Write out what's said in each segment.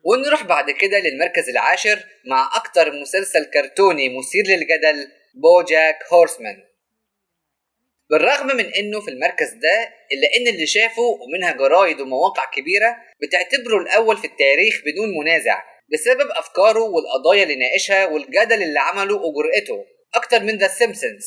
ونروح بعد كده للمركز العاشر مع أكتر مسلسل كرتوني مثير للجدل، بوجاك هورسمان. بالرغم من انه في المركز ده الا ان اللي شافه ومنها جرايد ومواقع كبيرة بتعتبره الاول في التاريخ بدون منازع بسبب افكاره والقضايا اللي ناقشها والجدل اللي عمله وجرأته اكتر من ذا سيمبسونز،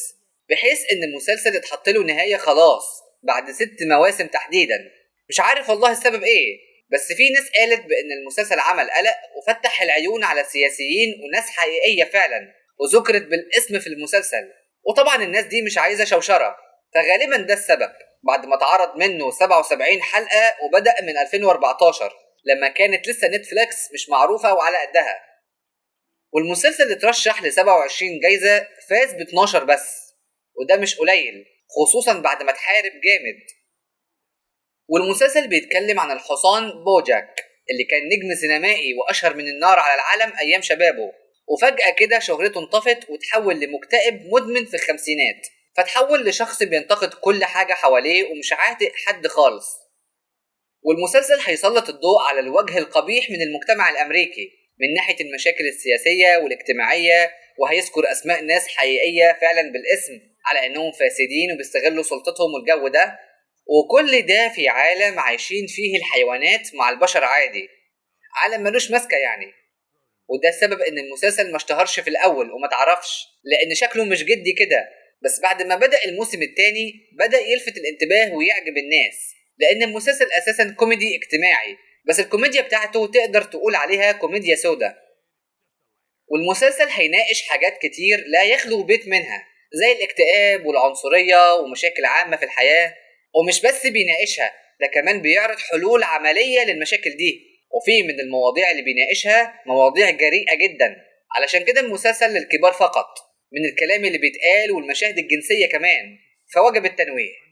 بحيث ان المسلسل اتحط له نهاية خلاص بعد 6 مواسم تحديدا. مش عارف والله السبب ايه، بس في ناس قالت بان المسلسل عمل قلق وفتح العيون على سياسيين وناس حقيقية فعلا وذكرت بالاسم في المسلسل، وطبعا الناس دي مش عايزة شوشرة، فغالبا ده السبب. بعد ما اتعرض منه 77 حلقة وبدأ من 2014 لما كانت لسه نتفليكس مش معروفة وعلى قدها، والمسلسل اترشح ل 27 جايزة فاز ب 12 بس، وده مش قليل خصوصا بعد ما اتحارب جامد. والمسلسل بيتكلم عن الحصان بوجاك اللي كان نجم سينمائي وأشهر من النار على العالم أيام شبابه، وفجأة كده شهرته انطفت وتحول لمكتئب مدمن في الخمسينات، فتحول لشخص بينتقد كل حاجة حواليه ومش عاتق حد خالص. والمسلسل هيسلط الضوء على الوجه القبيح من المجتمع الأمريكي من ناحية المشاكل السياسية والاجتماعية، وهيذكر أسماء ناس حقيقية فعلا بالاسم على أنهم فاسدين وبيستغلوا سلطتهم والجو ده، وكل ده في عالم عايشين فيه الحيوانات مع البشر عادي، عالم ملوش ماسكة يعني. وده السبب ان المسلسل ما اشتهرش في الاول وما تعرفش لان شكله مش جدي كده، بس بعد ما بدأ الموسم الثاني بدأ يلفت الانتباه ويعجب الناس، لان المسلسل اساسا كوميدي اجتماعي، بس الكوميديا بتاعته تقدر تقول عليها كوميديا سودا. والمسلسل هيناقش حاجات كتير لا يخلو بيت منها زي الاكتئاب والعنصرية ومشاكل عامة في الحياة، ومش بس بيناقشها، ده كمان بيعرض حلول عملية للمشاكل دي، وفي من المواضيع اللي بيناقشها مواضيع جريئة جدا، علشان كده المسلسل للكبار فقط من الكلام اللي بيتقال والمشاهد الجنسية كمان، فوجب التنويه.